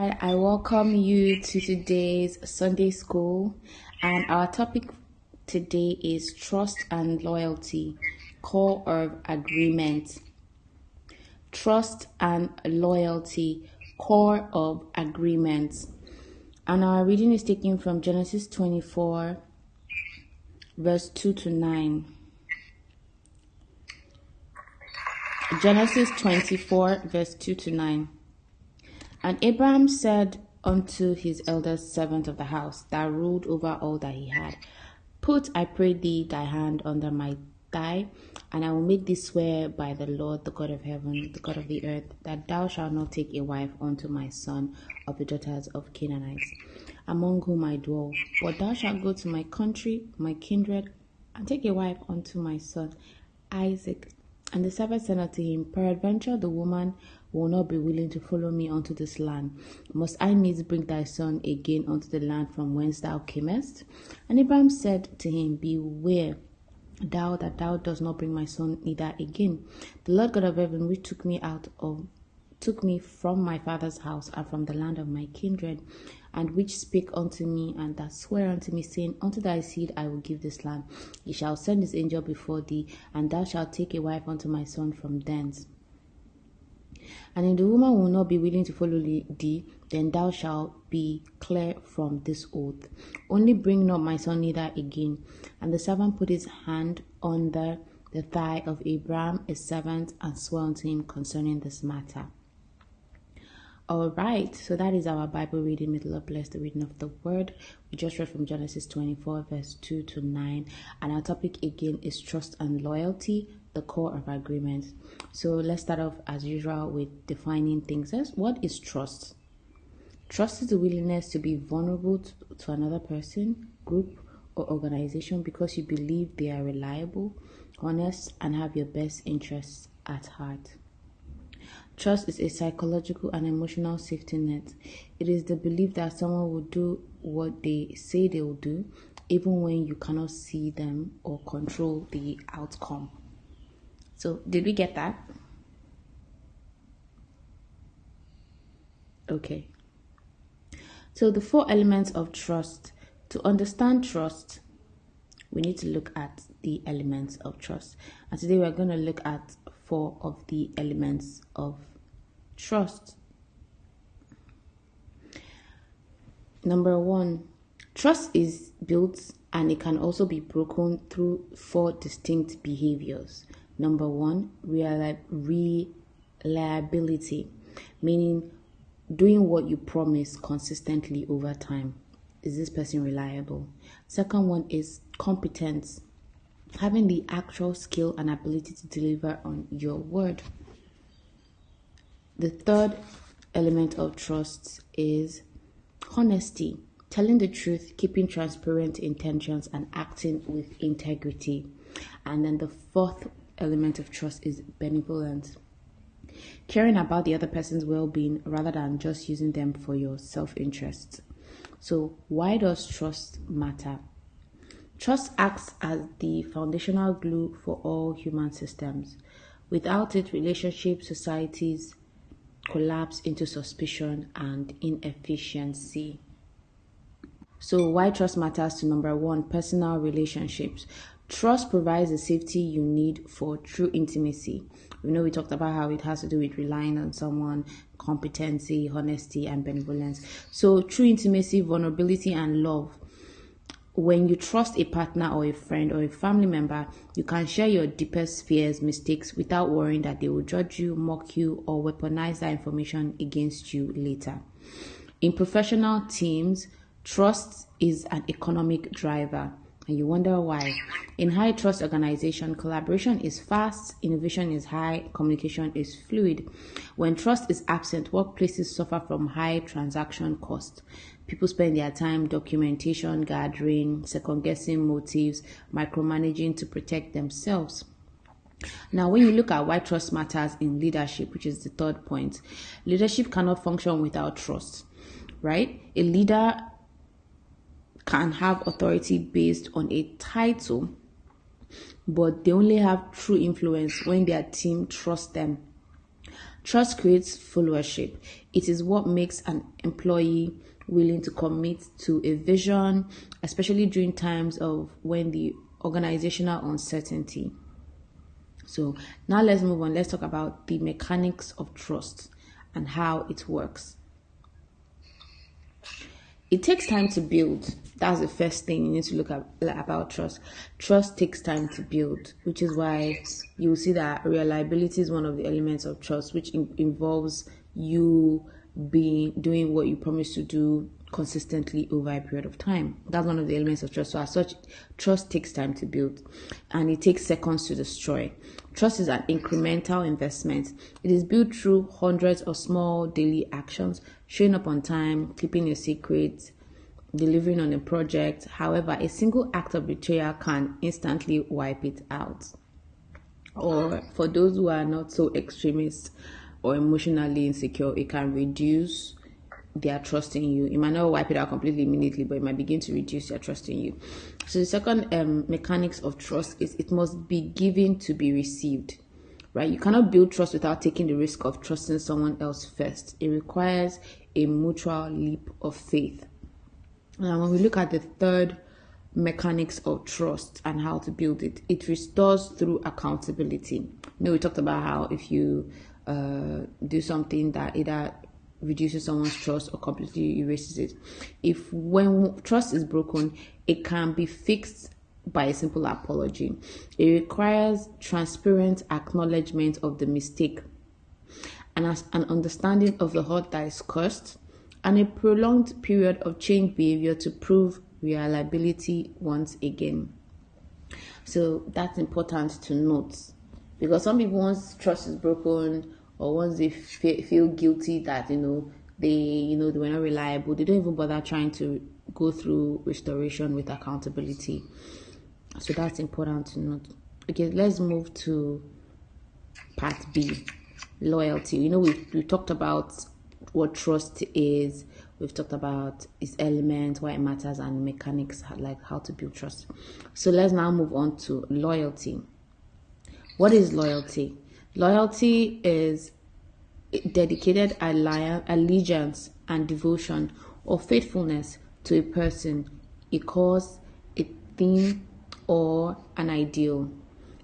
right, I welcome you to today's Sunday school, and our topic today is trust and loyalty, core of agreement. Trust and loyalty, core of agreement. And our reading is taken from Genesis 24, verse 2 to 9. Genesis 24, verse 2 to 9. And Abraham said unto his eldest servant of the house that ruled over all that he had, Put, I pray thee, thy hand under my thigh, and I will make thee swear by the Lord, the God of heaven, the God of the earth, that thou shalt not take a wife unto my son of the daughters of Canaanites, among whom I dwell. But thou shalt go to my country, my kindred, and take a wife unto my son Isaac. And the servant said unto him, Peradventure the woman will not be willing to follow me unto this land. Must I needs bring thy son again unto the land from whence thou camest? And Abraham said to him, Beware thou that thou dost not bring my son neither again. The Lord God of heaven, which took me from my father's house and from the land of my kindred, and which spake unto me, and that sware unto me, saying, Unto thy seed I will give this land. He shall send his angel before thee, and thou shalt take a wife unto my son from thence. And if the woman will not be willing to follow thee, then thou shalt be clear from this oath. Only bring not my son neither again. And the servant put his hand under the thigh of Abraham, his servant, and swore unto him concerning this matter. All right, so that is our Bible reading. May the Lord bless the reading of the word. We just read from Genesis 24, verse 2 to 9. And our topic again is trust and loyalty, the core of agreement. So let's start off as usual with defining things. What is trust? Trust is the willingness to be vulnerable to another person, group, or organization because you believe they are reliable, honest, and have your best interests at heart. Trust is a psychological and emotional safety net. It is the belief that someone will do what they say they will do, even when you cannot see them or control the outcome. So, did we get that? Okay. So, the 4 elements of trust. To understand trust, we need to look at the elements of trust. And today we're going to look at 4 of the elements of trust. Number 1, trust is built and it can also be broken through 4 distinct behaviors. Number 1, reliability, meaning doing what you promise consistently over time. Is this person reliable? Second one is competence, having the actual skill and ability to deliver on your word. The third element of trust is honesty, telling the truth, keeping transparent intentions, and acting with integrity. And then the 4th element of trust is benevolence, caring about the other person's well-being rather than just using them for your self-interest. So why does trust matter? Trust acts as the foundational glue for all human systems. Without it, relationships, societies collapse into suspicion and inefficiency. So why trust matters to number 1, personal relationships. Trust provides the safety you need for true intimacy. We talked about how it has to do with relying on someone, competency, honesty, and benevolence. So true intimacy, vulnerability, and love. When you trust a partner or a friend or a family member, you can share your deepest fears, mistakes, without worrying that they will judge you, mock you, or weaponize that information against you later. In professional teams, trust is an economic driver, and you wonder why. In high trust organization, collaboration is fast, innovation is high, communication is fluid. When trust is absent, workplaces suffer from high transaction costs. People spend their time documentation gathering, second-guessing motives, micromanaging to protect themselves. Now, when you look at why trust matters in leadership, which is the 3rd point, leadership cannot function without trust, right? A leader can have authority based on a title, but they only have true influence when their team trusts them. Trust creates followership. It is what makes an employee willing to commit to a vision, especially during times of when the organizational uncertainty. So now let's move on. Let's talk about the mechanics of trust and how it works. It takes time to build. That's the first thing you need to look at about trust. Trust takes time to build, which is why you will see that reliability is one of the elements of trust, which involves you doing what you promise to do consistently over a period of time. That's one of the elements of trust. So as such, trust takes time to build and it takes seconds to destroy. Trust is an incremental investment. It is built through hundreds of small daily actions, showing up on time, keeping your secrets, delivering on a project. However, a single act of betrayal can instantly wipe it out. Or for those who are not so extremist or emotionally insecure, it can reduce their trust in you. It might not wipe it out completely immediately, but it might begin to reduce their trust in you. So the second mechanics of trust is it must be given to be received, right? You cannot build trust without taking the risk of trusting someone else first. It requires a mutual leap of faith. Now, when we look at the third mechanics of trust and how to build it, it restores through accountability. We talked about how if you do something that either reduces someone's trust or completely erases it. When trust is broken, it can be fixed by a simple apology. It requires transparent acknowledgement of the mistake and an understanding of the hurt that is caused, and a prolonged period of change behavior to prove reliability once again. So that's important to note, because some people, once trust is broken or once they feel guilty that they were not reliable, they don't even bother trying to go through restoration with accountability. So that's important to note. Okay, let's move to part B, loyalty. We talked about what trust is. We've talked about its elements, why it matters, and mechanics like how to build trust. So let's now move on to loyalty. What is loyalty? Loyalty is dedicated allegiance and devotion or faithfulness to a person, a cause, a thing, or an ideal.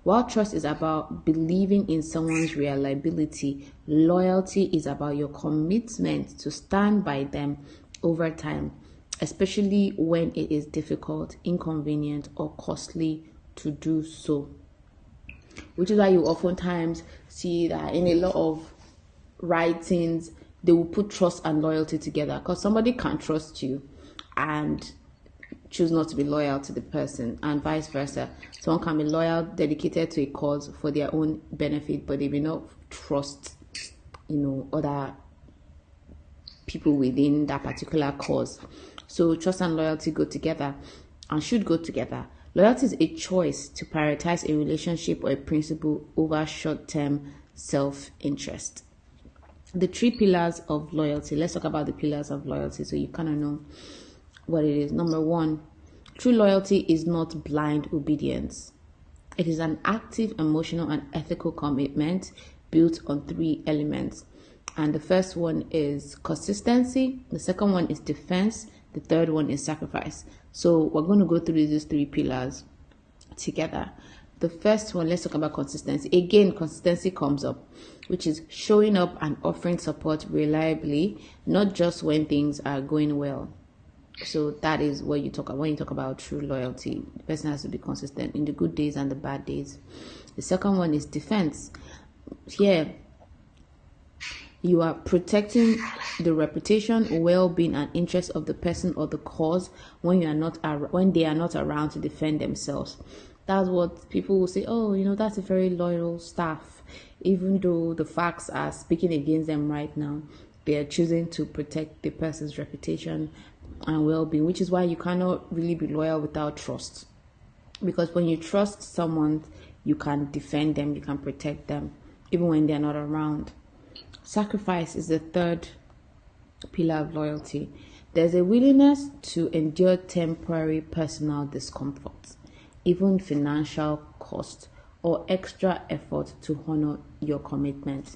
While trust is about believing in someone's reliability, loyalty is about your commitment to stand by them over time, especially when it is difficult, inconvenient, or costly to do so. Which is why you oftentimes see that in a lot of writings, they will put trust and loyalty together, because somebody can trust you and choose not to be loyal to the person, and vice versa. Someone can be loyal, dedicated to a cause for their own benefit, but they may not trust, other people within that particular cause. So trust and loyalty go together and should go together. Loyalty is a choice to prioritize a relationship or a principle over short-term self-interest. The three pillars of loyalty. Let's talk about the pillars of loyalty so you kind of know what it is. Number one, true loyalty is not blind obedience. It is an active, emotional, and ethical commitment built on three elements. And the first one is consistency. The second one is defense. The third one is sacrifice. So we're going to go through these three pillars together. The first one, let's talk about consistency. Again, consistency comes up, which is showing up and offering support reliably, not just when things are going well. So that is what you talk about when you talk about true loyalty. The person has to be consistent in the good days and the bad days. The second one is defense. Here, you are protecting the reputation, well-being, and interest of the person or the cause when they are not around to defend themselves. That's what people will say. Oh, that's a very loyal staff. Even though the facts are speaking against them right now, they are choosing to protect the person's reputation and well-being, which is why you cannot really be loyal without trust. Because when you trust someone, you can defend them, you can protect them, even when they're not around. Sacrifice is the third pillar of loyalty. There's a willingness to endure temporary personal discomfort, even financial cost or extra effort to honor your commitment.